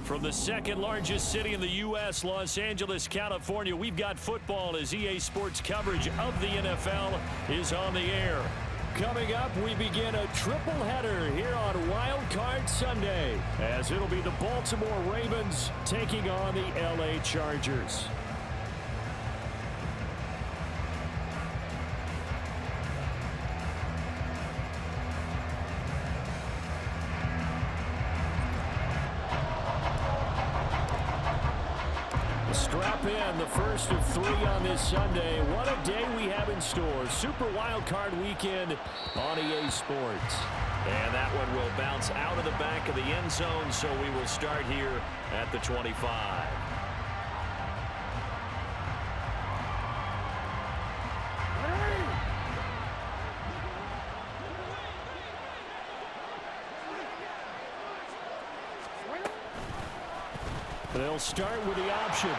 From the second largest city in the U.S., Los Angeles, California, we've got football as EA Sports coverage of the NFL is on the air. Coming up, we begin a triple header here on Wildcard Sunday, as it'll be the Baltimore Ravens taking on the L.A. Chargers. Strap in, the first of 3 on this Sunday. What a day we have in store. Super Wildcard Weekend on EA Sports. And that one will bounce out of the back of the end zone, so we will start here at the 25. They'll start with the option.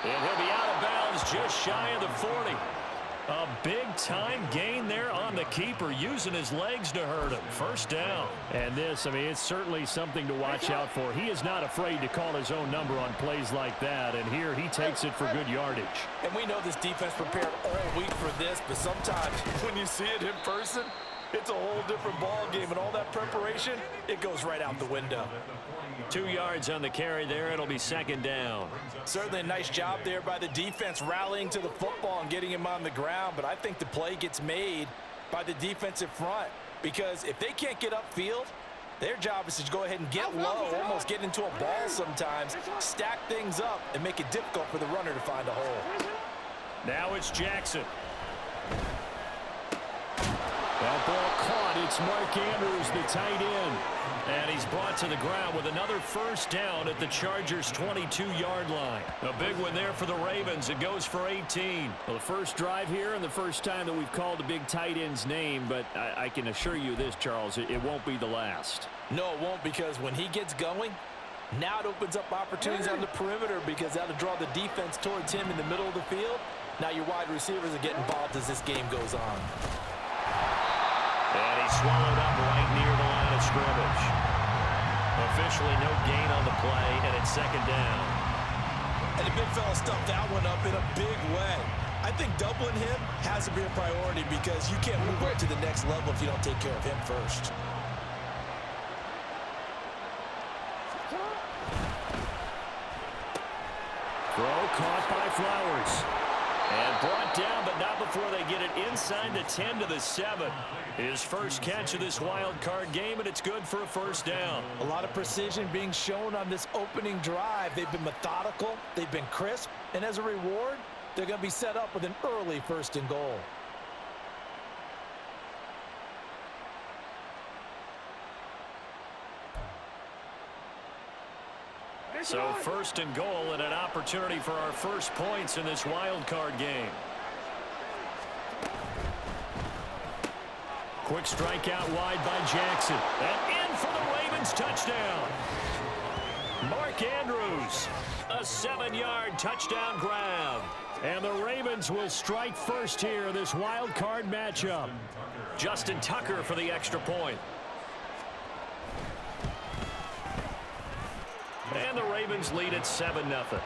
And he'll be out of bounds just shy of the 40. A big-time gain there on the keeper, using his legs to hurt him. First down. And this, I mean, it's certainly something to watch out for. He is not afraid to call his own number on plays like that, and here he takes it for good yardage. And we know this defense prepared all week for this, but sometimes when you see it in person, it's a whole different ball game, and all that preparation, it goes right out the window. 2 yards on the carry there. It'll be second down. Certainly a nice job there by the defense rallying to the football and getting him on the ground, but I think the play gets made by the defensive front, because if they can't get upfield, their job is to go ahead and get low, almost get into a ball sometimes, stack things up, and make it difficult for the runner to find a hole. Now it's Jackson. That ball caught. It's Mark Andrews, the tight end. And he's brought to the ground with another first down at the Chargers' 22-yard line. A big one there for the Ravens. It goes for 18. Well, the first drive here and the first time that we've called the big tight end's name, but I can assure you this, Charles, it won't be the last. No, it won't, because when he gets going, now it opens up opportunities on the perimeter, because that'll draw the defense towards him in the middle of the field. Now your wide receivers are getting involved as this game goes on. And he's swallowed up right near the line of scrimmage. Officially no gain on the play, and it's second down. And the big fella stuffed that one up in a big way. I think doubling him has to be a priority, because you can't move up to the next level if you don't take care of him first. Throw caught by Flowers. And brought down, but not before they get it inside the 10 to the 7. His first catch of this wild card game, and it's good for a first down. A lot of precision being shown on this opening drive. They've been methodical, they've been crisp, and as a reward, they're going to be set up with an early first and goal. So first and goal, and an opportunity for our first points in this wild card game. Quick strike out wide by Jackson. And in for the Ravens touchdown. Mark Andrews, a 7-yard touchdown grab. And the Ravens will strike first here in this wild card matchup. Justin Tucker for the extra point. And the Ravens lead at 7-0.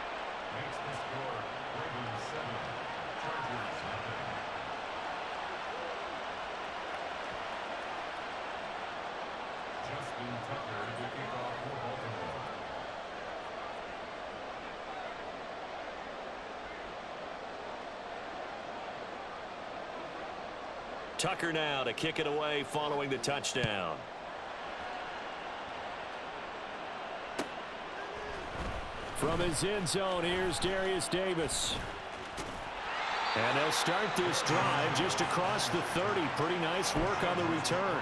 Tucker now to kick it away following the touchdown. From his end zone, here's Darius Davis. And they'll start this drive just across the 30. Pretty nice work on the return.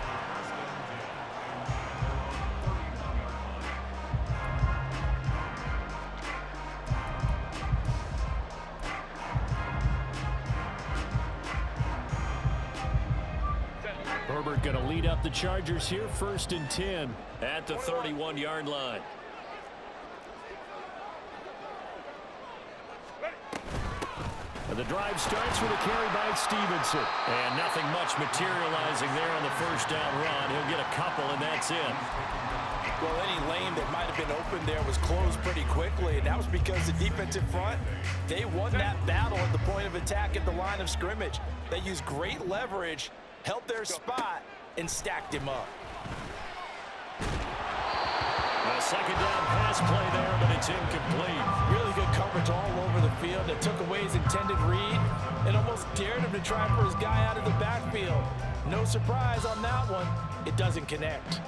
Herbert going to lead up the Chargers here, 1st and 10 at the 31-yard line. The drive starts with a carry by Stevenson. And nothing much materializing there on the first down run. He'll get a couple, and that's it. Well, any lane that might have been open there was closed pretty quickly, and that was because the defensive front, they won that battle at the point of attack at the line of scrimmage. They used great leverage, held their spot, and stacked him up. A second down pass play there, but it's incomplete. Really good coverage all over the field that took away his intended read and almost dared him to try for his guy out of the backfield. No surprise on that one. It doesn't connect.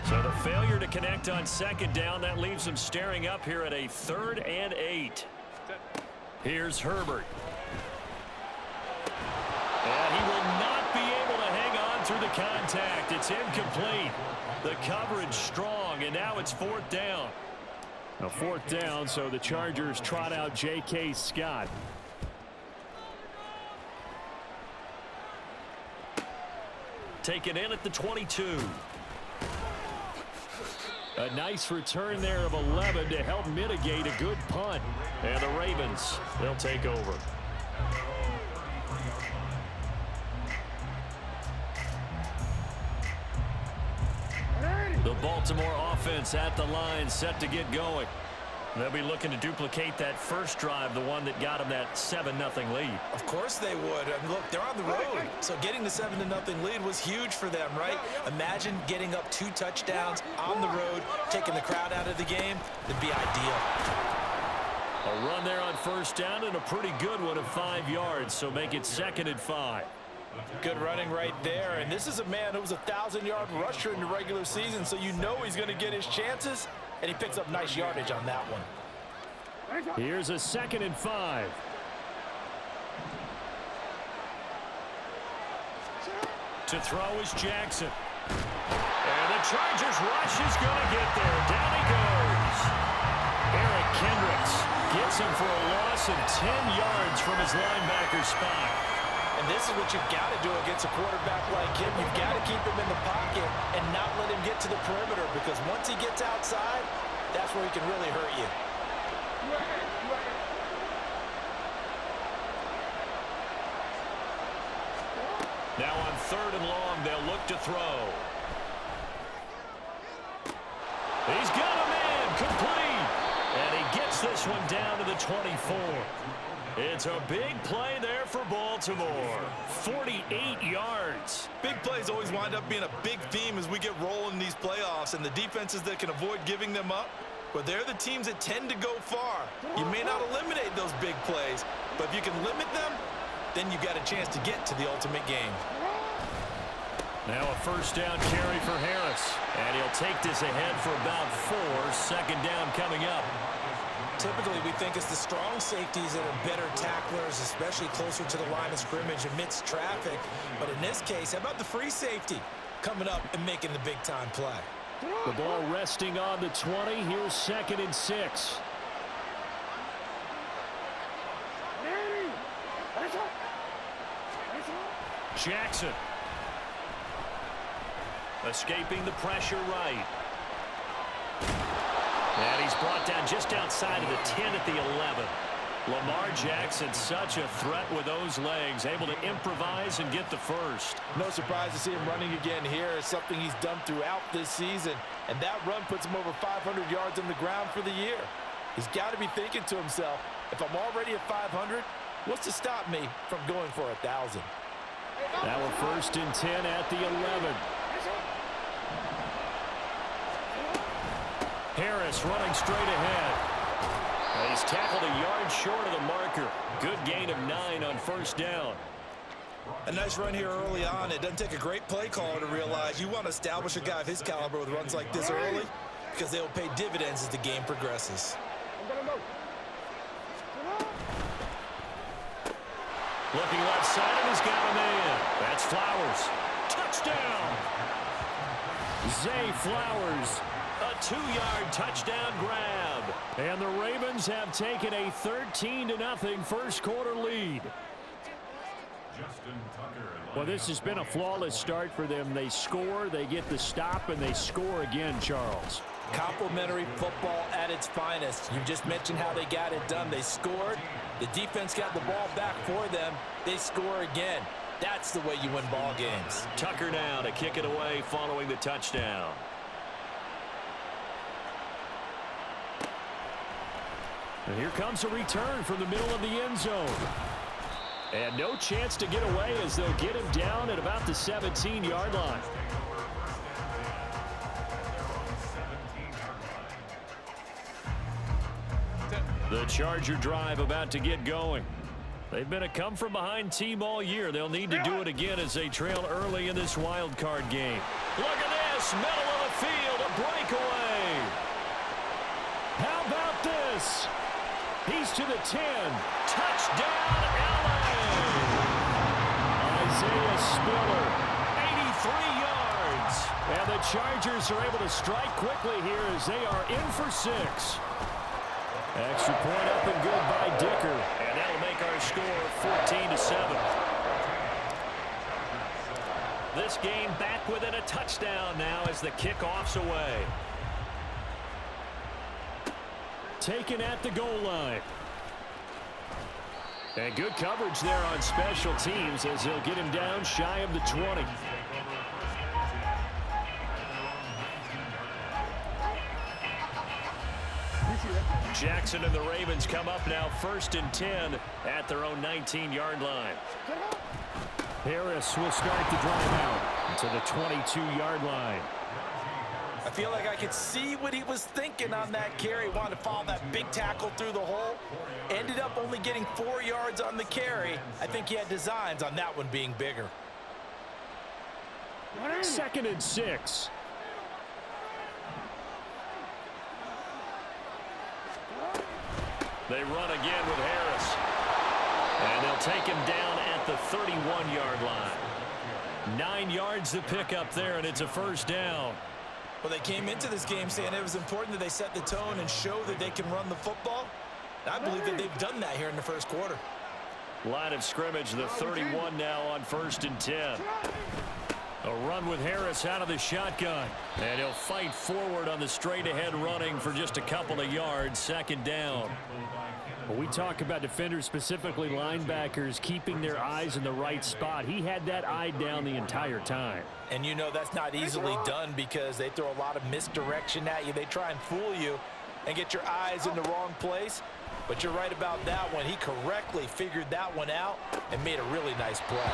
So the failure to connect on second down, that leaves him staring up here at a 3rd and 8. Here's Herbert. And he will not be able to hang on through the contact. It's incomplete. The coverage strong, and now it's 4th down. A 4th down, so the Chargers trot out J.K. Scott. Taken in at the 22. A nice return there of 11 to help mitigate a good punt. And the Ravens, they'll take over. The Baltimore offense at the line, set to get going. They'll be looking to duplicate that first drive, the one that got them that 7-0 lead. Of course they would. And look, they're on the road. So getting the 7-0 lead was huge for them, right? Imagine getting up 2 touchdowns on the road, taking the crowd out of the game. It'd be ideal. A run there on first down and a pretty good one of 5 yards, so make it 2nd and 5. Good running right there. And this is a man who was a 1,000-yard rusher in the regular season, so you know he's going to get his chances. And he picks up nice yardage on that one. Here's a 2nd and 5. To throw is Jackson. And the Chargers rush is going to get there. Down he goes. Eric Kendricks gets him for a loss of 10 yards from his linebacker spot. And this is what you've got to do against a quarterback like him. You've got to keep him in the pocket and not let him get to the perimeter, because once he gets outside, that's where he can really hurt you. Now on 3rd and long, they'll look to throw. He's got him in, complete. And he gets this one down to the 24. It's a big play there for Baltimore. 48 yards. Big plays always wind up being a big theme as we get rolling in these playoffs, and the defenses that can avoid giving them up, but they're the teams that tend to go far. You may not eliminate those big plays, but if you can limit them, then you got a chance to get to the ultimate game. Now a first down carry for Harris, and he'll take this ahead for about 4. 2nd down coming up. Typically, we think it's the strong safeties that are better tacklers, especially closer to the line of scrimmage amidst traffic. But in this case, how about the free safety coming up and making the big-time play? The ball resting on the 20. Here's 2nd and 6. Jackson. Escaping the pressure right. And he's brought down just outside of the 10 at the 11. Lamar Jackson, such a threat with those legs, able to improvise and get the first. No surprise to see him running again here. It's something he's done throughout this season. And that run puts him over 500 yards on the ground for the year. He's got to be thinking to himself, if I'm already at 500, what's to stop me from going for 1,000? Now a 1st and 10 at the 11. Harris running straight ahead. He's tackled a yard short of the marker. Good gain of 9 on first down. A nice run here early on. It doesn't take a great play caller to realize you want to establish a guy of his caliber with runs like this early, because they'll pay dividends as the game progresses. Looking left side, and he's got him in. That's Flowers. Touchdown! Zay Flowers. A 2-yard touchdown grab. And the Ravens have taken a 13-0 first quarter lead. Justin Tucker. Well, this has been a flawless start for them. They score, they get the stop, and they score again, Charles. Complimentary football at its finest. You just mentioned how they got it done. They scored. The defense got the ball back for them. They score again. That's the way you win ball games. Tucker now to kick it away following the touchdown. And here comes a return from the middle of the end zone. And no chance to get away as they'll get him down at about the 17-yard line. The Charger drive about to get going. They've been a come-from-behind team all year. They'll need to do it again as they trail early in this wild card game. Look at this, middle of the field, a breakaway. How about this? He's to the 10. Touchdown, LA! Isaiah Spiller, 83 yards. And the Chargers are able to strike quickly here as they are in for 6. Extra point up and good by Dicker. And that'll make our score 14-7. This game back within a touchdown now as the kickoff's away. Taken at the goal line. And good coverage there on special teams as they'll get him down shy of the 20. Jackson and the Ravens come up now 1st and 10 at their own 19-yard line. Harris will start the drive out to the 22-yard line. I feel like I could see what he was thinking on that carry. Wanted to follow that big tackle through the hole. Ended up only getting 4 yards on the carry. I think he had designs on that one being bigger. 2nd and 6. They run again with Harris. And they'll take him down at the 31-yard line. 9 yards to pick up there, and it's a 1st down. Well, they came into this game saying it was important that they set the tone and show that they can run the football. I believe that they've done that here in the 1st quarter. Line of scrimmage, the 31 now on 1st and 10. A run with Harris out of the shotgun. And he'll fight forward on the straight-ahead running for just a couple of yards. 2nd down. When we talk about defenders, specifically linebackers, keeping their eyes in the right spot, he had that eye down the entire time. And you know that's not easily done because they throw a lot of misdirection at you. They try and fool you and get your eyes in the wrong place. But you're right about that one. He correctly figured that one out and made a really nice play.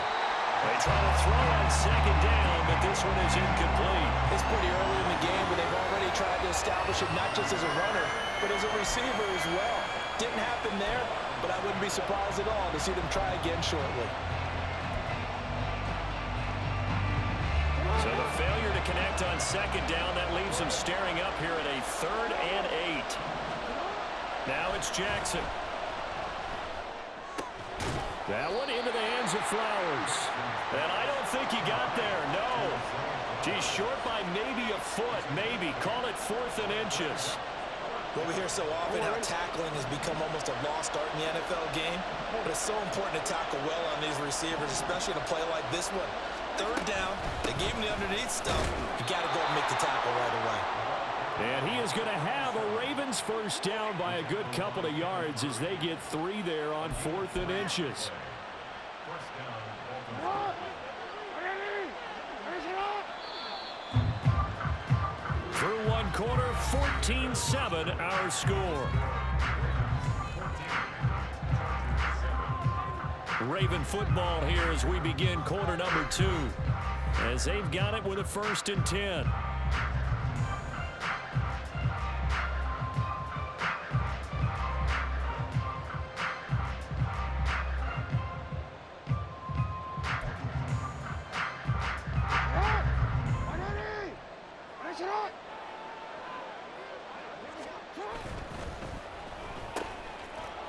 They try to throw on 2nd down, but this one is incomplete. It's pretty early in the game, but they've already tried to establish it not just as a runner, but as a receiver as well. Didn't happen there, but I wouldn't be surprised at all to see them try again shortly. So the failure to connect on 2nd down, that leaves them staring up here at a 3rd and 8. Now it's Jackson. That one into the hands of Flowers. And I don't think he got there, no. He's short by maybe a foot, maybe. Call it 4th and inches. Well, we hear so often how tackling has become almost a lost art in the NFL game. But it's so important to tackle well on these receivers, especially in a play like this one. 3rd down, they gave him the underneath stuff. You got to go and make the tackle right away. And he is going to have a Ravens 1st down by a good couple of yards as they get 3 there on 4th and inches. Through 1 quarter, 14-7 our score. Raven football here as we begin quarter number 2. As they've got it with a 1st and 10.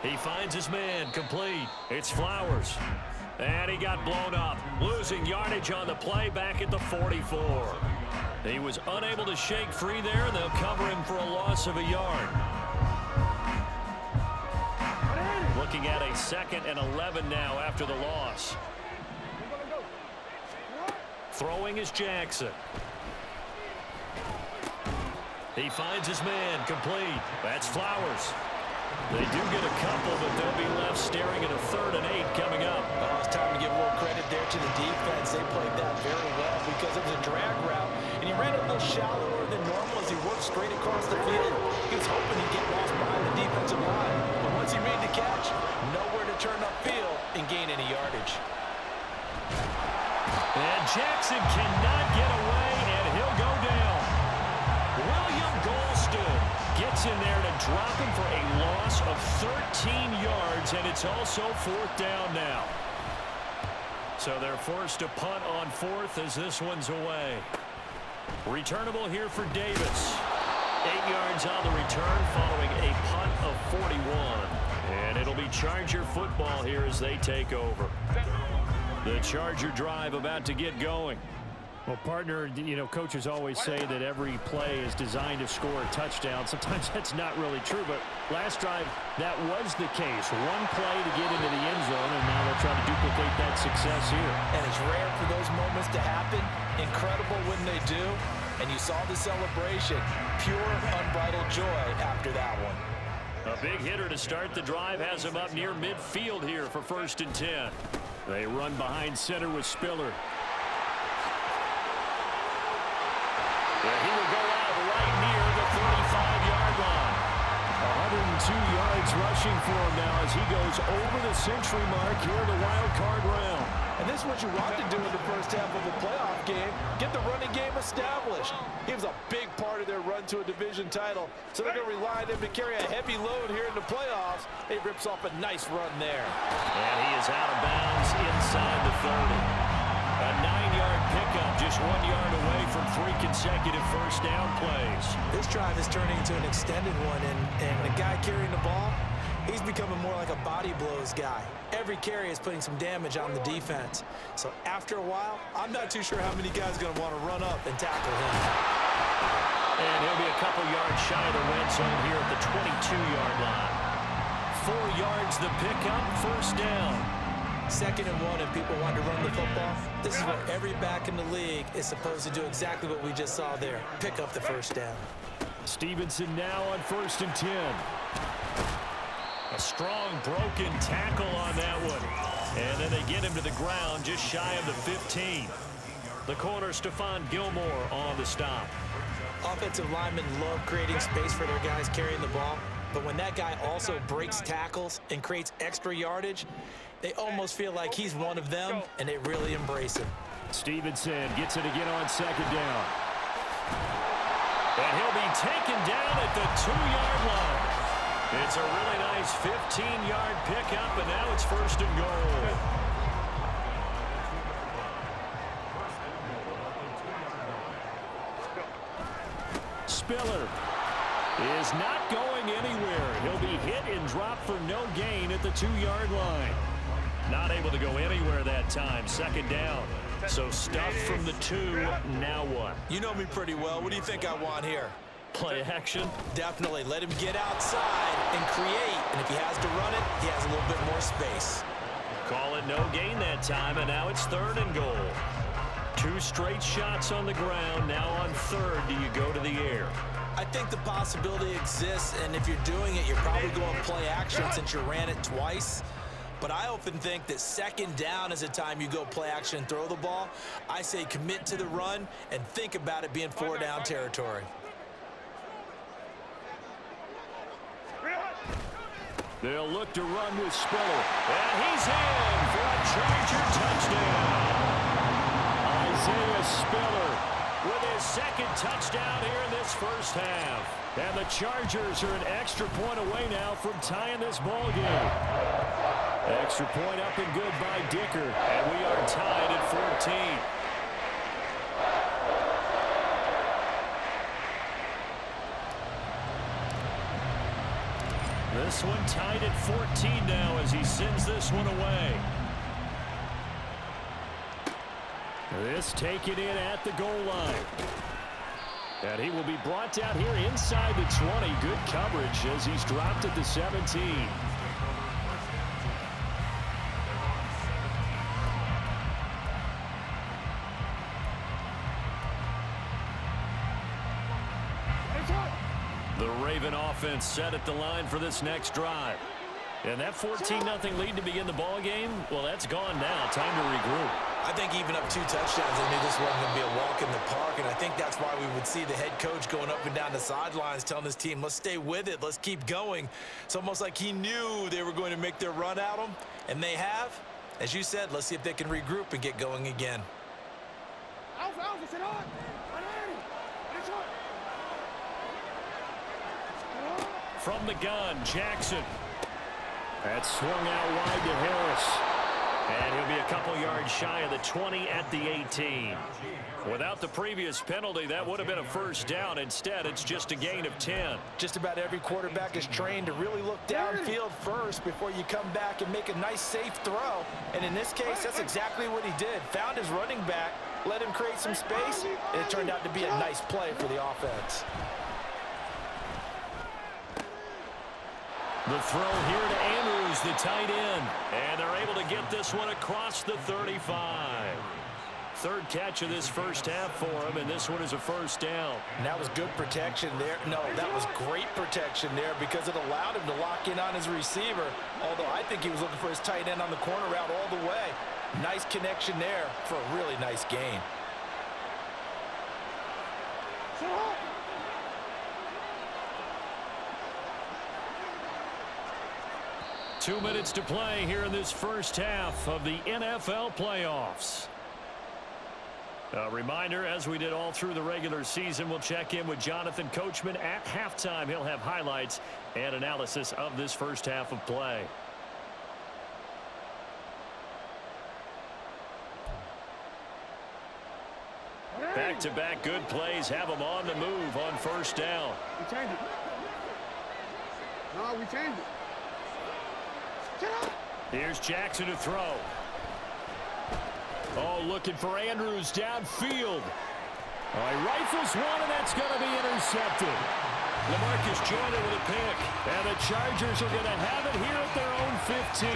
He finds his man, complete. It's Flowers. And he got blown up. Losing yardage on the play back at the 44. He was unable to shake free there, and they'll cover him for a loss of a yard. Looking at a 2nd and 11 now after the loss. Throwing is Jackson. He finds his man, complete. That's Flowers. They do get a couple, but they'll be left staring at a 3rd and 8 coming up. Oh, it's time to give a little credit there to the defense. They played that very well because it was a drag route, and he ran it a little shallower than normal as he worked straight across the field. He was hoping he'd get lost behind the defensive line, but once he made the catch, nowhere to turn upfield and gain any yardage. And Jackson cannot get away, and he'll go down. William Golston gets in there to drop him for a loss of 13 yards, and it's also 4th down now. So they're forced to punt on 4th as this one's away. Returnable here for Davis. 8 yards on the return following a punt of 41. And it'll be Charger football here as they take over. The Charger drive about to get going. Well, partner, you know, coaches always say that every play is designed to score a touchdown. Sometimes that's not really true, but last drive, that was the case. One play to get into the end zone, and now they'll try to duplicate that success here. And it's rare for those moments to happen. Incredible when they do. And you saw the celebration. Pure, unbridled joy after that one. A big hitter to start the drive has him up near midfield here for 1st and 10. They run behind center with Spiller. He will go out right near the 35-yard line. 102 yards rushing for him now as he goes over the century mark here in the wild card round. And this is what you want to do in the first half of a playoff game. Get the running game established. He was a big part of their run to a division title. So they're going to rely on him to carry a heavy load here in the playoffs. He rips off a nice run there. And he is out of bounds inside the 30. A 9-yard pickup, just 1 yard away from 3 consecutive first down plays. This drive is turning into an extended one, and the guy carrying the ball, he's becoming more like a body blows guy. Every carry is putting some damage on the defense. So after a while, I'm not too sure how many guys are going to want to run up and tackle him. And he'll be a couple yards shy of the red zone here at the 22-yard line. 4 yards the pickup, first down. 2nd and 1, and people want to run the football. This is where every back in the league is supposed to do exactly what we just saw there. Pick up the first down. Stevenson now on 1st and 10. A strong broken tackle on that one. And then they get him to the ground just shy of the 15. The corner, Stephon Gilmore, on the stop. Offensive linemen love creating space for their guys carrying the ball. But when that guy also breaks tackles and creates extra yardage, they almost feel like he's one of them, and they really embrace him. Stevenson gets it again on 2nd down. And he'll be taken down at the 2-yard line. It's a really nice 15-yard pickup, and now it's 1st and goal. Spiller is not going anywhere. He'll be hit and dropped for no gain at the 2-yard line. Not able to go anywhere that time. 2nd down. So stuffed from the 2. Now what? You know me pretty well. What do you think I want here? Play action? Definitely. Let him get outside and create. And if he has to run it, he has a little bit more space. Call it no gain that time, and now it's 3rd and goal. 2 straight shots on the ground. Now on 3rd, do you go to the air? I think the possibility exists, and if you're doing it, you're probably going play action since you ran it twice. But I often think that 2nd down is a time you go play action and throw the ball. I say commit to the run and think about it being 4-down territory. They'll look to run with Spiller. And he's in for a Charger touchdown. Isaiah Spiller with his 2nd touchdown here in this first half. And the Chargers are an extra point away now from tying this ball game. Extra point up and good by Dicker. And we are tied at 14. This one tied at 14 now as he sends this one away. This taken in at the goal line. And he will be brought down here inside the 20. Good coverage as he's dropped at the 17. Raven offense set at the line for this next drive. And that 14-0 lead to begin the ball game, well, that's gone now. Time to regroup. I think even up 2 touchdowns, they knew this wasn't going to be a walk in the park, and I think that's why we would see the head coach going up and down the sidelines telling his team, let's stay with it, let's keep going. It's almost like he knew they were going to make their run at him, and they have. As you said, let's see if they can regroup and get going again. From the gun, Jackson. That's swung out wide to Harris. And he'll be a couple yards shy of the 20 at the 18. Without the previous penalty, that would have been a first down. Instead, it's just a gain of 10. Just about every quarterback is trained to really look downfield first before you come back and make a nice, safe throw. And in this case, that's exactly what he did. Found his running back, let him create some space, and it turned out to be a nice play for the offense. The throw here to Andrews, the tight end. And they're able to get this one across the 35. Third catch of this first half for him, and this one is a first down. And that was good protection there. No, that was great protection there because it allowed him to lock in on his receiver, although I think he was looking for his tight end on the corner route all the way. Nice connection there for a really nice gain. 2 minutes to play here in this first half of the NFL playoffs. A reminder, as we did all through the regular season, we'll check in with Jonathan Coachman at halftime. He'll have highlights and analysis of this first half of play. Back-to-back good plays have them on the move on first down. We changed it. No, we changed it. Here's Jackson to throw. Oh, looking for Andrews downfield. Oh, he rifles one, and that's going to be intercepted. LaMarcus Joyner with a pick. And the Chargers are going to have it here at their own 15.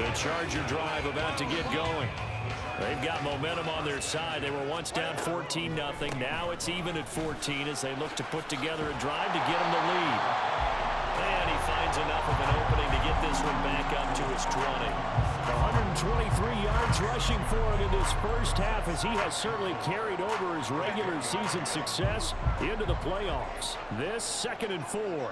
The Charger drive about to get going. They've got momentum on their side. They were once down 14-0. Now it's even at 14 as they look to put together a drive to get them the lead. And he finds enough of an opening to get this one back up to his 20. 123 yards rushing for him in this first half as he has certainly carried over his regular season success into the playoffs. This 2nd and 4.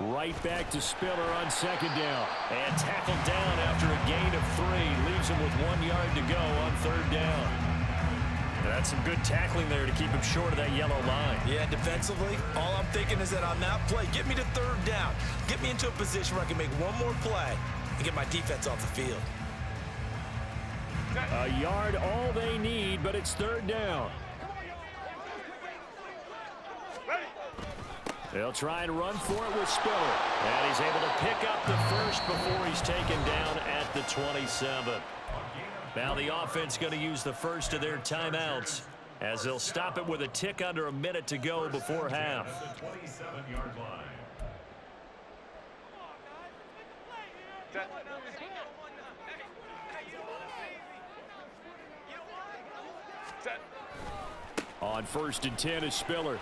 Right back to Spiller on 2nd down. And tackled down after a gain of 3. Leaves him with 1 yard to go on 3rd down. That's some good tackling there to keep him short of that yellow line. Yeah, defensively, all I'm thinking is that on that play, get me to 3rd down. Get me into a position where I can make one more play and get my defense off the field. A yard all they need, but it's 3rd down. They'll try and run for it with Spiller. And he's able to pick up the first before he's taken down at the 27. Now the offense going to use the first of their timeouts as they'll stop it with a tick under a minute to go before half. On 1st and 10 is Spiller.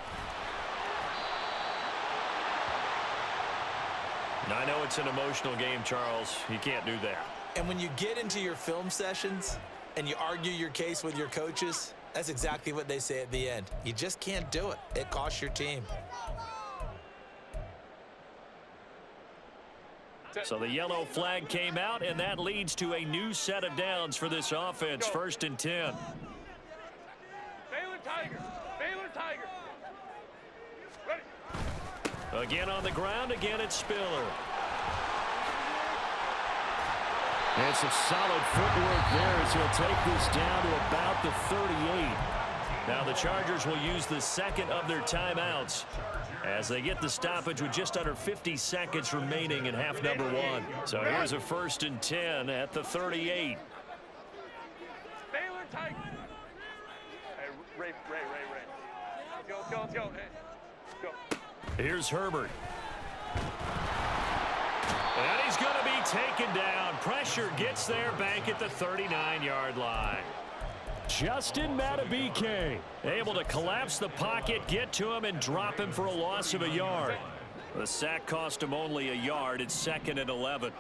Now, I know it's an emotional game, Charles. You can't do that. And when you get into your film sessions and you argue your case with your coaches, that's exactly what they say at the end. You just can't do it. It costs your team. So the yellow flag came out, and that leads to a new set of downs for this offense. 1st and 10. Baylor Tiger. Baylor Tiger. Ready. Again on the ground. Again it's Spiller. And some solid footwork there as he'll take this down to about the 38. Now the Chargers will use the 2nd of their timeouts as they get the stoppage with just under 50 seconds remaining in half number 1. So here's a 1st and 10 at the 38. Baylor Tiger. Hey, Ray. Let's go. Hey, go. Here's Herbert. And he's going to be taken down. Pressure gets there back at the 39-yard line. Justin Madubuike able to collapse the pocket, get to him, and drop him for a loss of a yard. The sack cost him only a yard. It's 2nd and 11.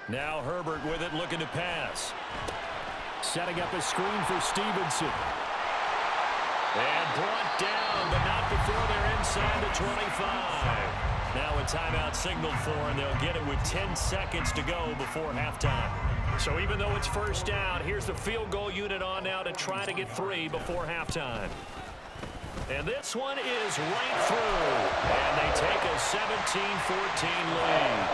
Now Herbert with it, looking to pass. Setting up a screen for Stevenson. And brought down, but not before they're inside the 25. Now a timeout signaled for, and they'll get it with 10 seconds to go before halftime. So even though it's first down, here's the field goal unit on now to try to get 3 before halftime. And this one is right through. And they take a 17-14 lead.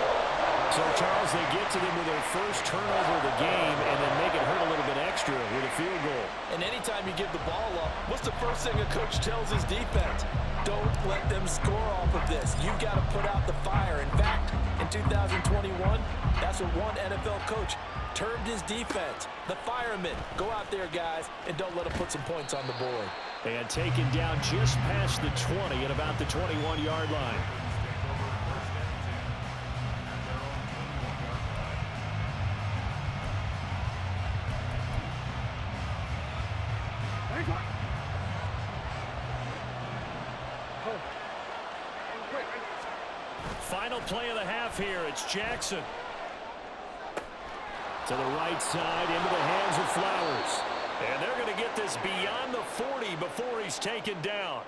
So, Charles, they get to them with their first turnover of the game and then make it hurt a little bit extra with a field goal. And anytime you give the ball up, what's the first thing a coach tells his defense? Don't let them score off of this. You've got to put out the fire. In fact, in 2021, that's what one NFL coach termed his defense. The firemen. Go out there, guys, and don't let them put some points on the board. And taken down just past the 20 at about the 21-yard line. Final play of the half here. It's Jackson. To the right side, into the hands of Flowers. And they're going to get this beyond the 40 before he's taken down.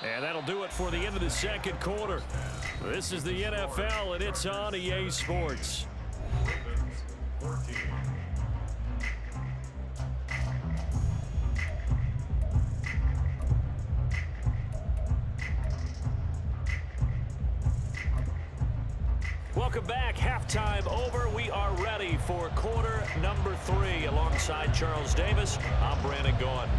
And that'll do it for the end of the second quarter. This is the NFL, and it's on EA Sports. Welcome back. Halftime over. We are ready for quarter number 3. Alongside Charles Davis, I'm Brandon Gaughan.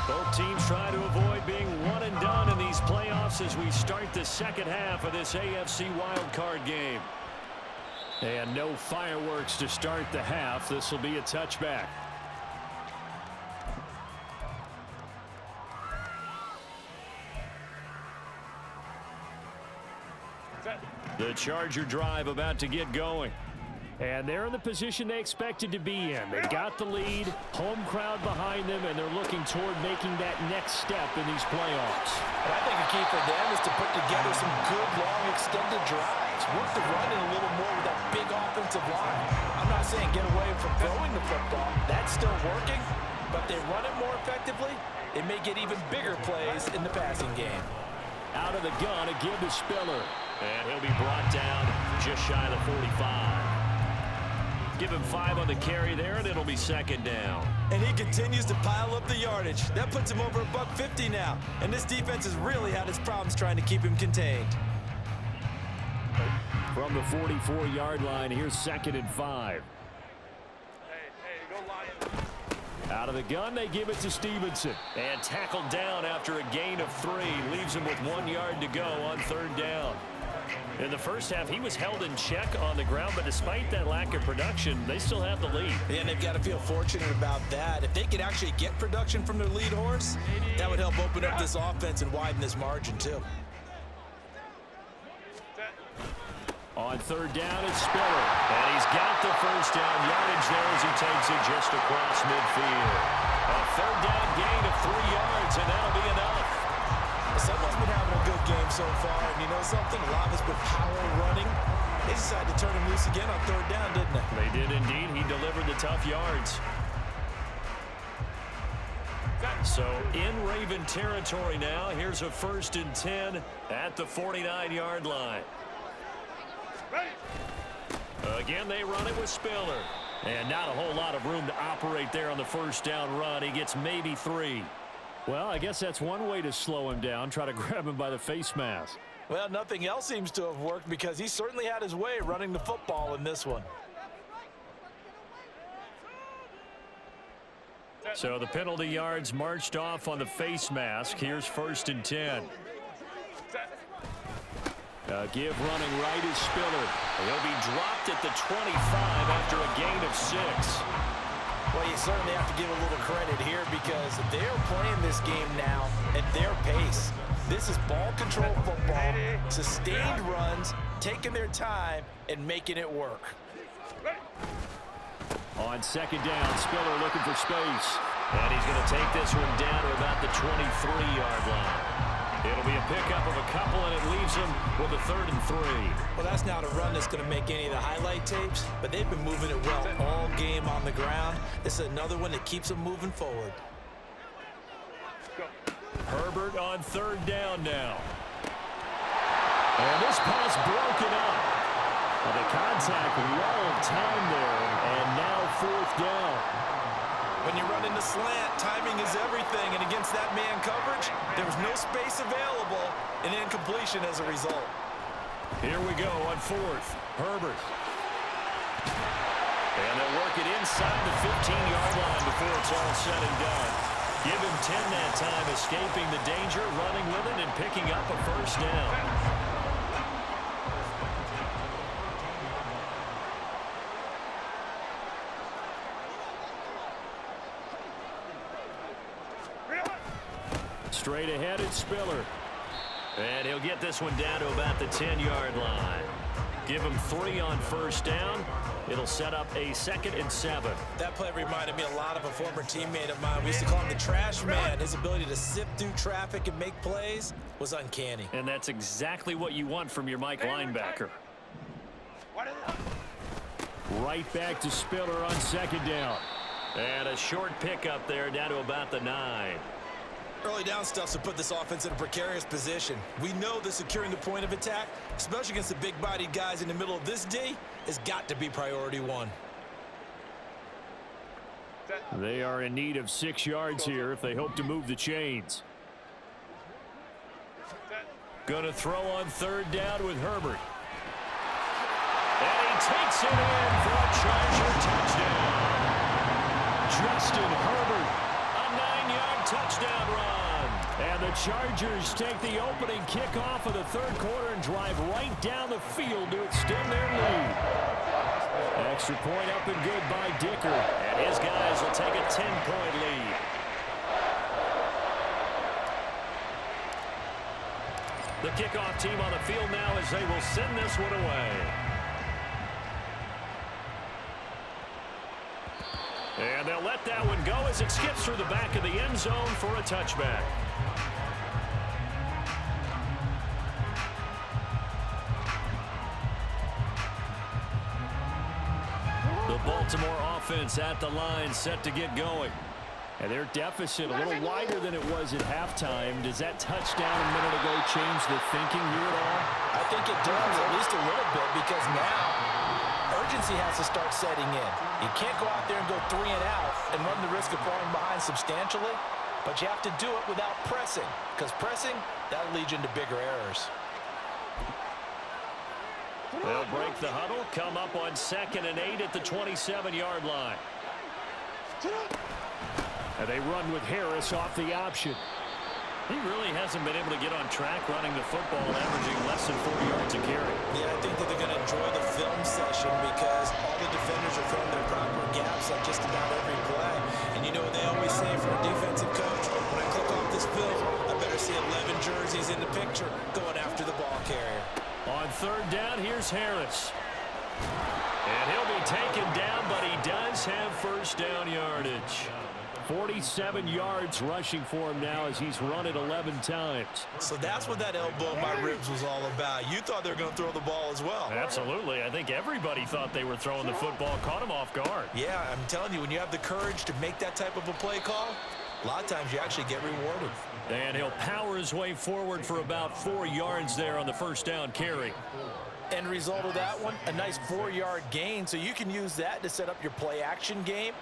Both teams try to avoid being one and done in these playoffs as we start the second half of this AFC Wildcard game. And no fireworks to start the half. This will be a touchback. The Charger drive about to get going. And they're in the position they expected to be in. They got the lead, home crowd behind them, and they're looking toward making that next step in these playoffs. And I think the key for them is to put together some good, long, extended drives. Work the run in a little more with that big offensive line. I'm not saying get away from throwing the football. That's still working. But they run it more effectively, it may get even bigger plays in the passing game. Out of the gun, a give to Spiller. And he'll be brought down just shy of the 45. Give him 5 on the carry there, and it'll be second down. And he continues to pile up the yardage. That puts him over $150 now. And this defense has really had its problems trying to keep him contained. From the 44-yard line, here's 2nd and 5. Hey, go Lions. Out of the gun, they give it to Stevenson. And tackled down after a gain of 3. Leaves him with 1 yard to go on 3rd down. In the first half, he was held in check on the ground, but despite that lack of production, they still have the lead. Yeah, and they've got to feel fortunate about that. If they could actually get production from their lead horse, that would help open up this offense and widen this margin, too. On 3rd down, it's Spiller. And he's got the first down yardage there as he takes it just across midfield. A 3rd down gain of 3 yards, and that'll be enough. Someone's been having a good game so far, and you know something? A lot of it's been power running. They decided to turn him loose again on 3rd down, didn't they? They did indeed. He delivered the tough yards. So in Raven territory now. Here's a 1st and 10 at the 49-yard line. Again, they run it with Spiller. And not a whole lot of room to operate there on the 1st down run. He gets maybe 3. Well, I guess that's one way to slow him down. Try to grab him by the face mask. Well, nothing else seems to have worked because he certainly had his way running the football in this one. So the penalty yards marched off on the face mask. Here's 1st and 10. Give running right is Spiller. He'll be dropped at the 25 after a gain of 6. Well, you certainly have to give a little credit here because they're playing this game now at their pace. This is ball control football, sustained runs, taking their time and making it work. On second down, Spiller looking for space. And he's going to take this one down to about the 23-yard line. It'll be a pickup of a couple, and it leaves him with a 3rd and 3. Well, that's not a run that's going to make any of the highlight tapes, but they've been moving it well all game on the ground. This is another one that keeps them moving forward. Herbert on 3rd down now. And this pass broken up. Well, the contact, well time there, and now 4th down. When you run into slant, timing is everything, and against that man coverage, there was no space available, and incompletion as a result. Here we go on 4th. Herbert. And they'll work it inside the 15-yard line before it's all said and done. Give him 10 that time, escaping the danger, running with it, and picking up a 1st down. Straight ahead, it's Spiller. And he'll get this one down to about the 10-yard line. Give him 3 on 1st down. It'll set up a 2nd and 7. That play reminded me a lot of a former teammate of mine. We used to call him the trash man. His ability to sift through traffic and make plays was uncanny. And that's exactly what you want from your Mike linebacker. Right back to Spiller on 2nd down. And a short pickup there down to about the 9. Early down stuff to put this offense in a precarious position. We know that securing the point of attack, especially against the big-bodied guys in the middle of this D, has got to be priority 1. They are in need of 6 yards here if they hope to move the chains. Going to throw on 3rd down with Herbert. And he takes it in for a Charger touchdown. Justin Herbert, a 9-yard touchdown run. And the Chargers take the opening kickoff of the 3rd quarter and drive right down the field to extend their lead. Extra point up and good by Dicker. And his guys will take a 10-point lead. The kickoff team on the field now as they will send this one away. And they'll let that one go as it skips through the back of the end zone for a touchback. The Baltimore offense at the line set to get going. And their deficit a little wider than it was at halftime. Does that touchdown a minute ago change the thinking here at all? I think it does, at least a little bit, because now urgency has to start setting in. You can't go out there and go 3 and out and run the risk of falling behind substantially, but you have to do it without pressing, because pressing, that'll lead you into bigger errors. They'll break the huddle, come up on 2nd and 8 at the 27-yard line. And they run with Harris off the option. He really hasn't been able to get on track running the football, averaging less than 4 yards a carry. Yeah, I think that they're going to enjoy the film session because all the defenders are filling their proper gaps on just about every play. And you know what they always say for a defensive coach? When I click off this film, I better see 11 jerseys in the picture going after the ball carrier. On 3rd down, here's Harris. And he'll be taken down, but he does have 1st down yardage. 47 yards rushing for him now as he's run it 11 times. So that's what that elbow in my ribs was all about. You thought they were going to throw the ball as well. Absolutely. I think everybody thought they were throwing the football, caught him off guard. Yeah, I'm telling you, when you have the courage to make that type of a play call, a lot of times you actually get rewarded. And he'll power his way forward for about 4 yards there on the 1st down carry. End result of that one, a nice 4-yard gain. So you can use that to set up your play action game,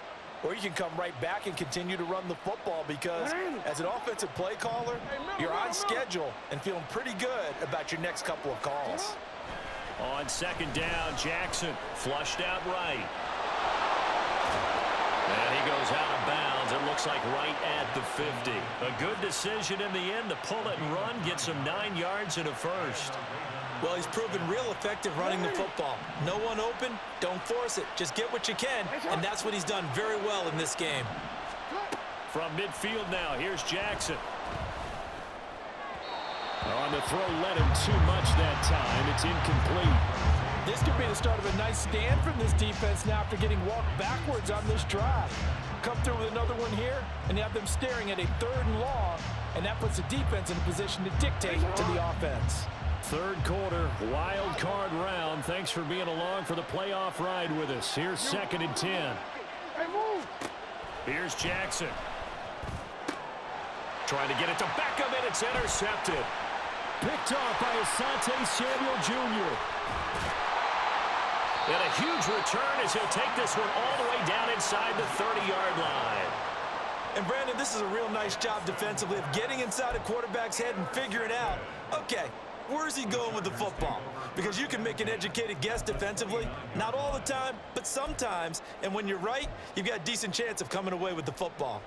or you can come right back and continue to run the football because as an offensive play caller, you're on schedule and feeling pretty good about your next couple of calls. On 2nd down, Jackson flushed out right. And he goes out of bounds. It looks like right at the 50. A good decision in the end to pull it and run, get some 9 yards and a 1st. Well, he's proven real effective running the football. No one open, don't force it. Just get what you can, and that's what he's done very well in this game. From midfield now, here's Jackson. On the throw, led him too much that time. It's incomplete. This could be the start of a nice stand from this defense now after getting walked backwards on this drive. Come through with another one here, and you have them staring at a 3rd and long, and that puts the defense in a position to dictate to the offense. Third quarter, wild card round. Thanks for being along for the playoff ride with us. Here's 2nd and 10. Here's Jackson. Trying to get it to Beckham, and it's intercepted. Picked off by Asante Samuel Jr. And a huge return as he'll take this one all the way down inside the 30-yard line. And, Brandon, this is a real nice job defensively of getting inside a quarterback's head and figuring out, okay, where's he going with the football? Because you can make an educated guess defensively, not all the time, but sometimes. And when you're right, you've got a decent chance of coming away with the football.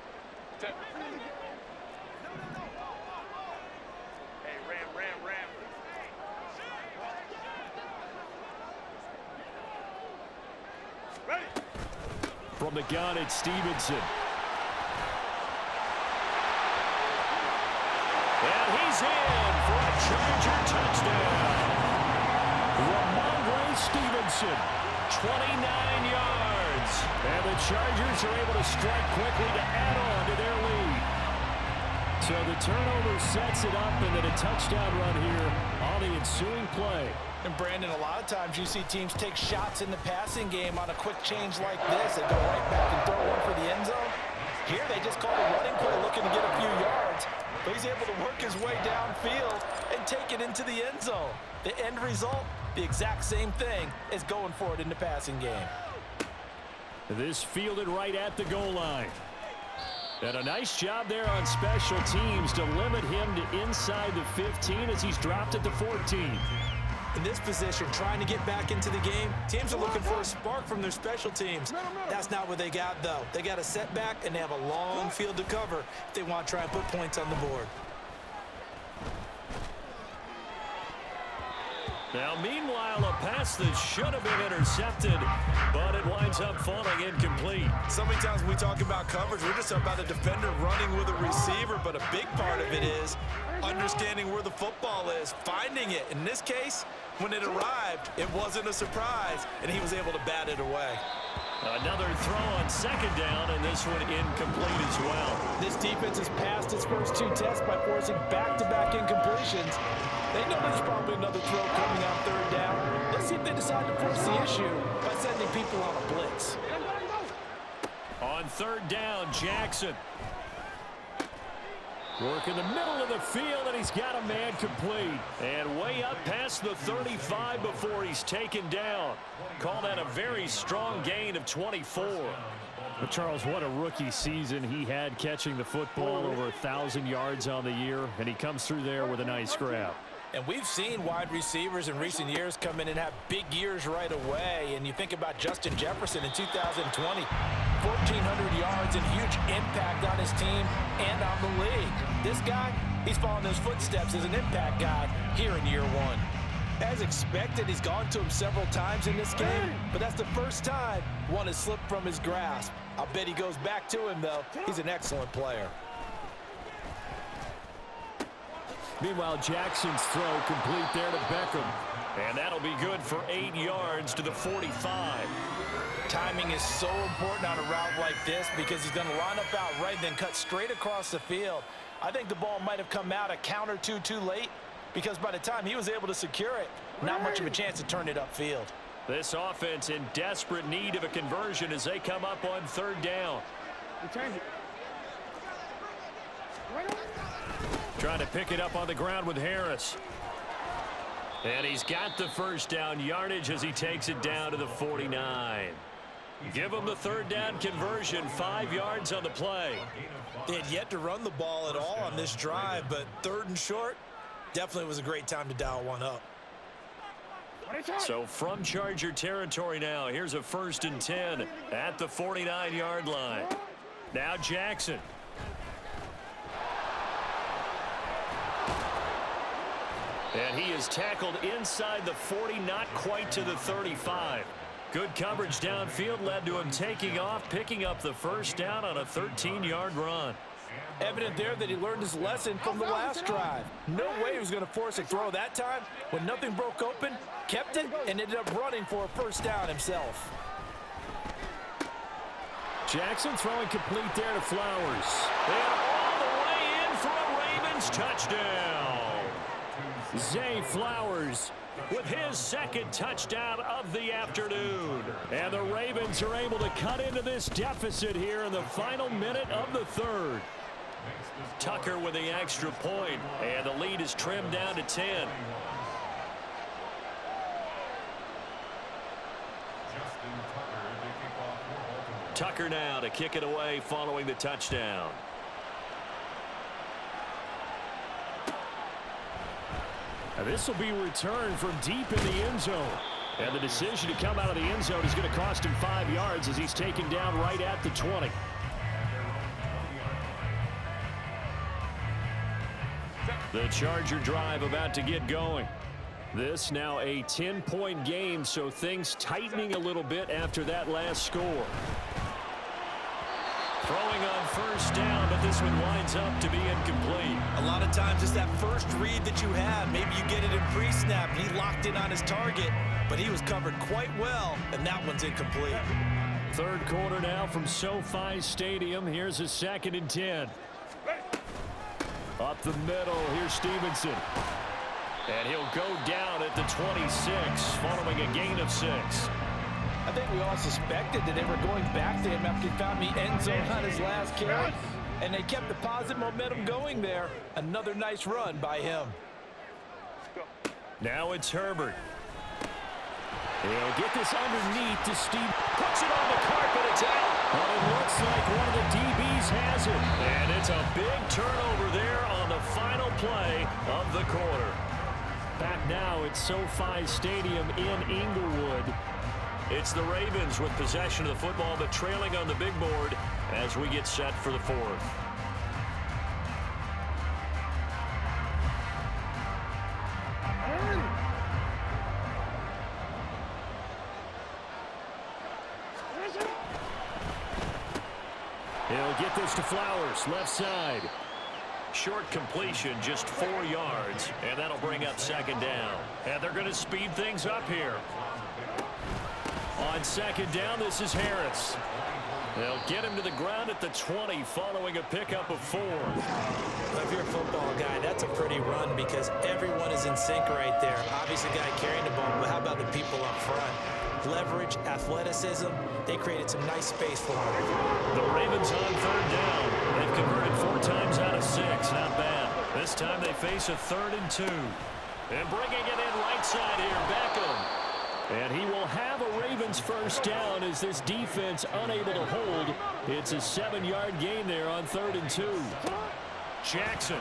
From the gun, it's Stevenson. And he's in for a Charger touchdown. Ramondre Stevenson, 29 yards. And the Chargers are able to strike quickly to add on to their lead. So the turnover sets it up, and then a touchdown run here on the ensuing play. And, Brandon, a lot of times you see teams take shots in the passing game on a quick change like this. They go right back and throw one for the end zone. Here they just call a running play looking to get a few yards. But he's able to work his way downfield and take it into the end zone. The end result, the exact same thing as going for it in the passing game. This fielded right at the goal line. And a nice job there on special teams to limit him to inside the 15 as he's dropped at the 14. In this position, trying to get back into the game, teams are looking for a spark from their special teams. That's not what they got, though. They got a setback, and they have a long field to cover if they want to try and put points on the board. Now, meanwhile, a pass that should have been intercepted, but it winds up falling incomplete. So many times when we talk about coverage, we're just about a defender running with a receiver, but a big part of it is understanding where the football is, finding it. In this case, when it arrived, it wasn't a surprise, and he was able to bat it away. Another throw on 2nd down, and this one incomplete as well. This defense has passed its first 2 tests by forcing back-to-back incompletions. They know there's probably another throw coming on 3rd down. Let's see if they decide to force the issue by sending people on a blitz. On 3rd down, Jackson. Work in the middle of the field, and he's got a man complete. And way up past the 35 before he's taken down. Call that a very strong gain of 24. But Charles, what a rookie season he had catching the football, over 1,000 yards on the year, and he comes through there with a nice grab. And we've seen wide receivers in recent years come in and have big years right away. And you think about Justin Jefferson in 2020, 1,400 yards and huge impact on his team and on the league. This guy, he's following his footsteps as an impact guy here in year 1. As expected, he's gone to him several times in this game, but that's the first time one has slipped from his grasp. I'll bet he goes back to him, though. He's an excellent player. Meanwhile, Jackson's throw complete there to Beckham. And that'll be good for 8 yards to the 45. Timing is so important on a route like this because he's going to line up out right and then cut straight across the field. I think the ball might have come out a count or two too late because by the time he was able to secure it, not much of a chance to turn it upfield. This offense in desperate need of a conversion as they come up on 3rd down. Trying to pick it up on the ground with Harris. And he's got the first down yardage as he takes it down to the 49. Give him the 3rd down conversion, 5 yards on the play. They had yet to run the ball at all on this drive, but 3rd and short, definitely was a great time to dial one up. So from Charger territory now, here's a 1st and 10 at the 49-yard line. Now Jackson. And he is tackled inside the 40, not quite to the 35. Good coverage downfield led to him taking off, picking up the first down on a 13-yard run. Evident there that he learned his lesson from the last drive. No way he was going to force a throw that time. When nothing broke open, kept it, and ended up running for a first down himself. Jackson throwing complete there to Flowers. And all the way in for a Ravens touchdown. Zay Flowers with his second touchdown of the afternoon. And the Ravens are able to cut into this deficit here in the final minute of the third. Tucker with the extra point, and the lead is trimmed down to 10. Tucker now to kick it away following the touchdown. Now this will be returned from deep in the end zone. And the decision to come out of the end zone is going to cost him 5 yards as he's taken down right at the 20. The Charger drive about to get going. This now a 10-point game, so things tightening a little bit after that last score. Throwing on first down, but this one winds up to be incomplete. A lot of times it's that first read that you have. Maybe you get it in pre-snap, and he locked in on his target, but he was covered quite well, and that one's incomplete. Third quarter now from SoFi Stadium. Here's a 2nd and 10. Up the middle, here's Stevenson. And he'll go down at the 26, following a gain of 6. I think we all suspected that they were going back to him after he found the end zone on his last carry, and they kept the positive momentum going there. Another nice run by him. Now it's Herbert. He'll get this underneath to Steve. Puts it on the carpet, it's out. But it looks like one of the DBs has it. And it's a big turnover there on the final play of the quarter. Back now at SoFi Stadium in Inglewood. It's the Ravens with possession of the football, but trailing on the big board as we get set for the fourth. He'll get this to Flowers, left side. Short completion, just 4 yards, and that'll bring up 2nd down. And they're going to speed things up here. On 2nd down, this is Harris. They'll get him to the ground at the 20 following a pickup of 4. Well, if you're a football guy, that's a pretty run because everyone is in sync right there. Obviously, the guy carrying the ball, but how about the people up front? Leverage, athleticism, they created some nice space for him. The Ravens on 3rd down. They've converted 4 times out of 6. Not bad. This time they face a 3rd and 2. And bringing it in right side here, Beckham. And he will have a Ravens first down as this defense unable to hold. It's a 7-yard gain there on 3rd and 2. Jackson.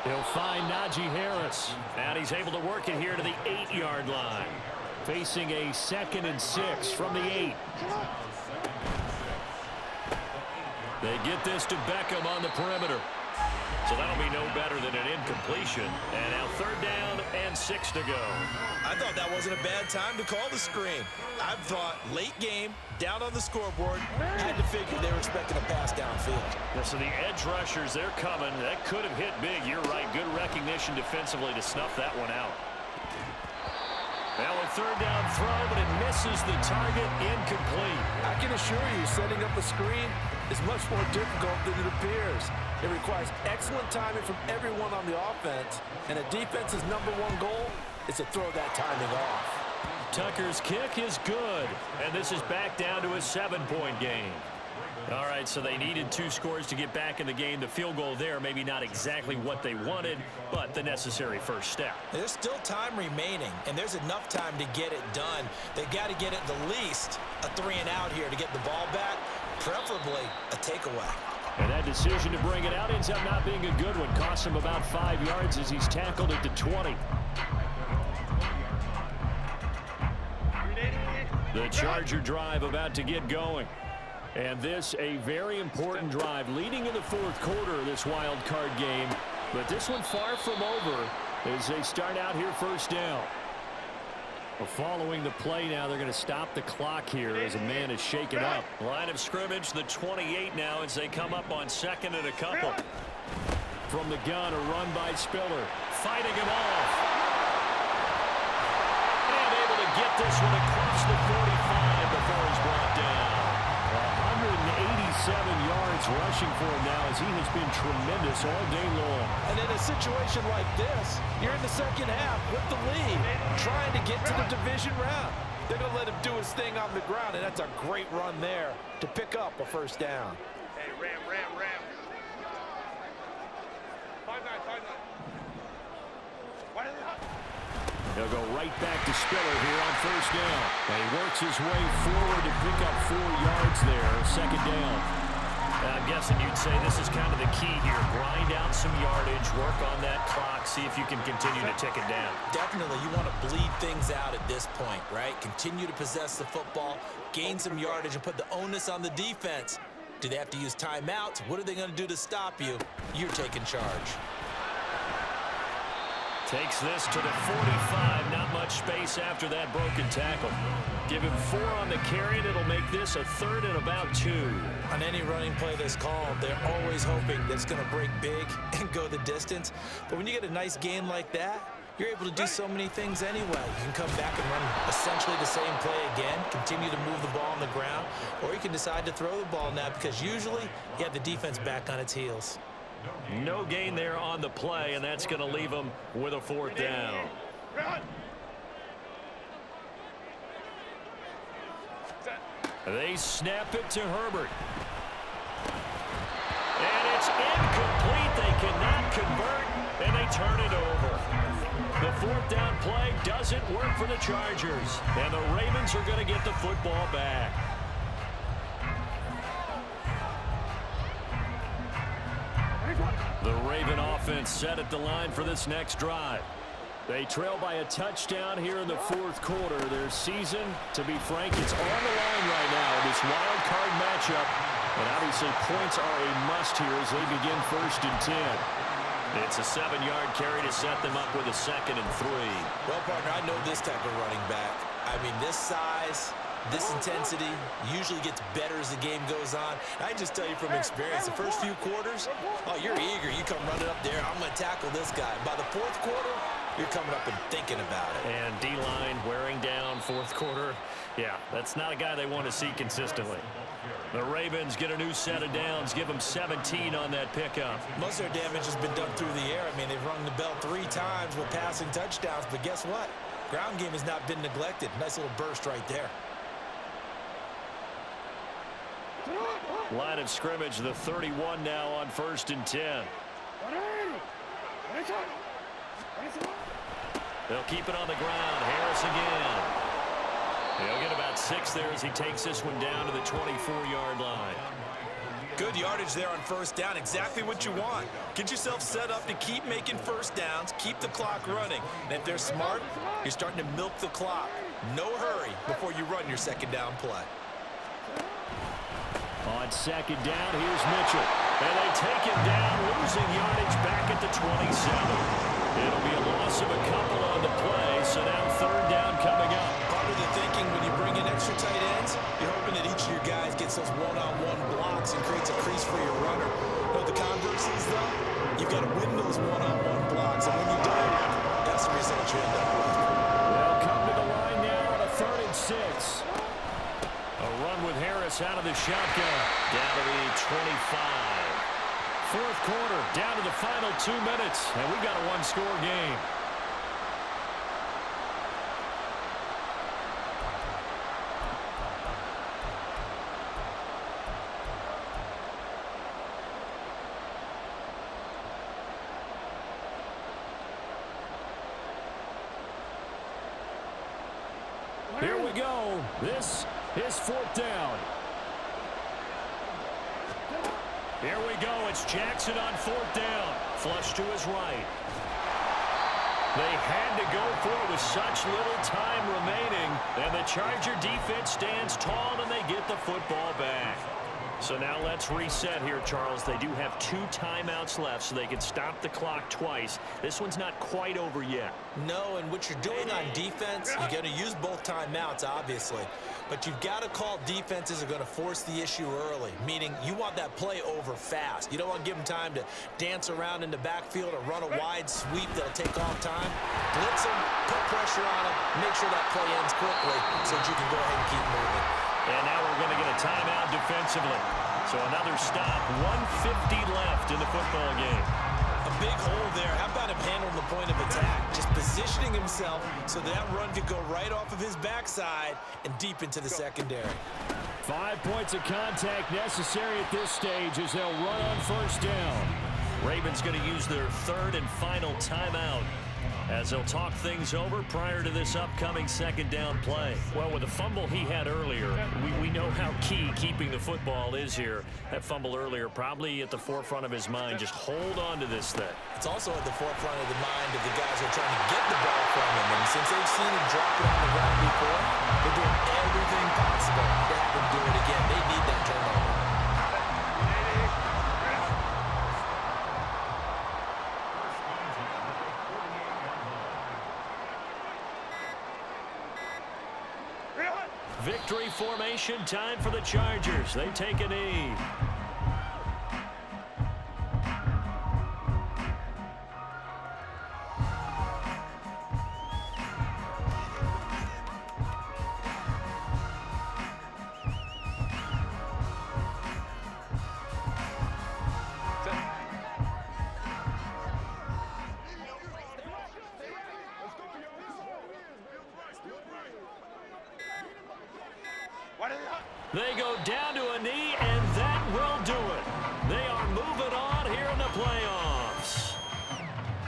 He'll find Najee Harris. And he's able to work it here to the 8-yard line. Facing a 2nd and 6 from the 8. They get this to Beckham on the perimeter. So that'll be no better than an incompletion. And now 3rd down and 6 to go. I thought that wasn't a bad time to call the screen. I thought late game, down on the scoreboard, had to figure they were expecting a pass downfield. Yeah, so the edge rushers, they're coming. That could have hit big. You're right. Good recognition defensively to snuff that one out. Now a 3rd down throw, but it misses the target, incomplete. I can assure you, setting up a screen is much more difficult than it appears. It requires excellent timing from everyone on the offense, and a defense's #1 goal is to throw that timing off. Tucker's kick is good, and this is back down to a 7-point game. All right, so they needed 2 scores to get back in the game. The field goal there, maybe not exactly what they wanted, but the necessary first step. There's still time remaining, and there's enough time to get it done. They got to get at the least a 3-and-out here to get the ball back, preferably a takeaway. And that decision to bring it out ends up not being a good one. Costs him about 5 yards as he's tackled at the 20. The Charger drive about to get going. And this a very important drive leading in the 4th quarter of this wild card game. But this one far from over as they start out here first down. Well, following the play now, they're going to stop the clock here as a man is shaken up. Line of scrimmage, the 28 now as they come up on second and a couple. From the gun, a run by Spiller. Fighting him off. And able to get this one across the 45 before he's brought down. 187 yards rushing for him now as he has been tremendous all day long. And in a situation like this, you're in the second half with the lead, trying to get to the division round. They're going to let him do his thing on the ground, and that's a great run there to pick up a first down. Hey, Ram. 5-9. He'll go right back to Spiller here on first down. And he works his way forward to pick up 4 yards there, second down. I'm guessing you'd say this is kind of the key here. Grind out some yardage, work on that clock, see if you can continue to tick it down. Definitely, you want to bleed things out at this point, right? Continue to possess the football, gain some yardage, and put the onus on the defense. Do they have to use timeouts? What are they going to do to stop you? You're taking charge. Takes this to the 45. Not much space after that broken tackle. Give him 4 on the carry, and it'll make this a 3rd and about 2. On any running play that's called, they're always hoping that it's going to break big and go the distance. But when you get a nice gain like that, you're able to do so many things anyway. You can come back and run essentially the same play again, continue to move the ball on the ground, or you can decide to throw the ball now because usually you have the defense back on its heels. No gain there on the play, and that's going to leave them with a 4th down. They snap it to Herbert. And it's incomplete. They cannot convert, and they turn it over. The 4th down play doesn't work for the Chargers, and the Ravens are going to get the football back. The Raven offense set at the line for this next drive. They trail by a touchdown here in the 4th quarter. Their season, to be frank, it's on the line right now in this wild card matchup. And obviously points are a must here as they begin 1st and 10. It's a 7-yard carry to set them up with a 2nd and 3. Well, partner, I know this type of running back. I mean, this size, this intensity usually gets better as the game goes on. I just tell you from experience, the first few quarters, oh, you're eager. You come running up there, I'm going to tackle this guy. By the 4th quarter, you're coming up and thinking about it. And D-line wearing down 4th quarter. Yeah, that's not a guy they want to see consistently. The Ravens get a new set of downs, give them 17 on that pickup. Most of their damage has been done through the air. I mean, they've rung the bell 3 times with passing touchdowns, but guess what? Ground game has not been neglected. Nice little burst right there. Line of scrimmage, the 31 now on 1st and 10. They'll keep it on the ground. Harris again. He'll get about 6 there as he takes this one down to the 24-yard line. Good yardage there on 1st down. Exactly what you want. Get yourself set up to keep making 1st downs, keep the clock running. And if they're smart, you're starting to milk the clock. No hurry before you run your 2nd down play. On 2nd down, here's Mitchell. And they take him down, losing yardage back at the 27. It'll be a loss of a couple on the play, so now 3rd down coming up. Part of the thinking when you bring in extra tight ends, you're hoping that each of your guys gets those one-on-one blocks and creates a crease for your runner. But the converse is, though, you've got to win those one-on-one blocks, and when you do, that's the result you end up with. They'll come to the line now on a 3rd and 6. A run with Harris out of the shotgun. Down to the 25. 4th quarter, down to the final 2 minutes, and we've got a 1-score game. Here we go. This is 4th down. Here we go. It's Jackson on 4th down. Flush to his right. They had to go for it with such little time remaining. And the Charger defense stands tall and they get the football back. So now let's reset here, Charles. They do have 2 timeouts left, so they can stop the clock twice. This one's not quite over yet. No, and what you're doing on defense, you're going to use both timeouts, obviously. But you've got to call defenses are going to force the issue early, meaning you want that play over fast. You don't want to give them time to dance around in the backfield or run a wide sweep that'll take off time. Blitz them, put pressure on them, make sure that play ends quickly so that you can go ahead and keep moving. And now we're going to get a timeout defensively. So another stop, 1:50 left in the football game. A big hole there. How about him handling the point of attack? Just positioning himself so that run could go right off of his backside and deep into the secondary. 5 points of contact necessary at this stage as they'll run on first down. Ravens going to use their 3rd and final timeout as they'll talk things over prior to this upcoming 2nd down play. Well, with the fumble he had earlier, we know how key keeping the football is here. That fumble earlier probably at the forefront of his mind. Just hold on to this thing. It's also at the forefront of the mind of the guys who are trying to get the ball from him. And since they've seen him drop it on the ground before, they're doing everything possible to have him do it again. They need that turnover. Victory formation, time for the Chargers. They take a knee. They go down to a knee, and that will do it. They are moving on here in the playoffs.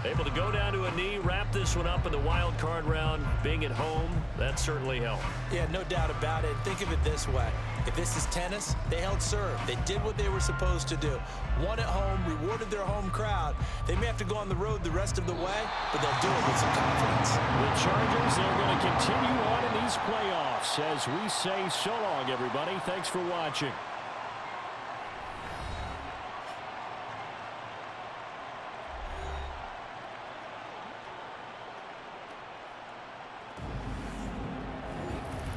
Able to go down to a knee, wrap this one up in the wild card round. Being at home, that certainly helped. Yeah, no doubt about it. Think of it this way. If this is tennis, they held serve. They did what they were supposed to do. Won at home, rewarded their home crowd. They may have to go on the road the rest of the way, but they'll do it with some confidence. The Chargers, they're going to continue on in these playoffs as we say so long, everybody. Thanks for watching.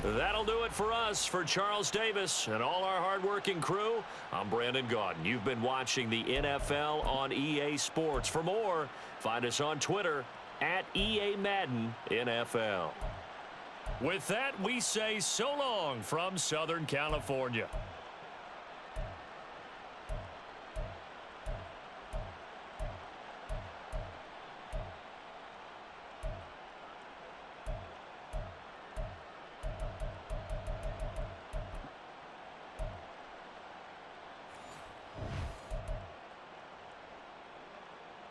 That'll do it for us. For Charles Davis and all our hardworking crew, I'm Brandon Gaudin. You've been watching the NFL on EA Sports. For more, find us on Twitter at EA Madden NFL. With that, we say so long from Southern California.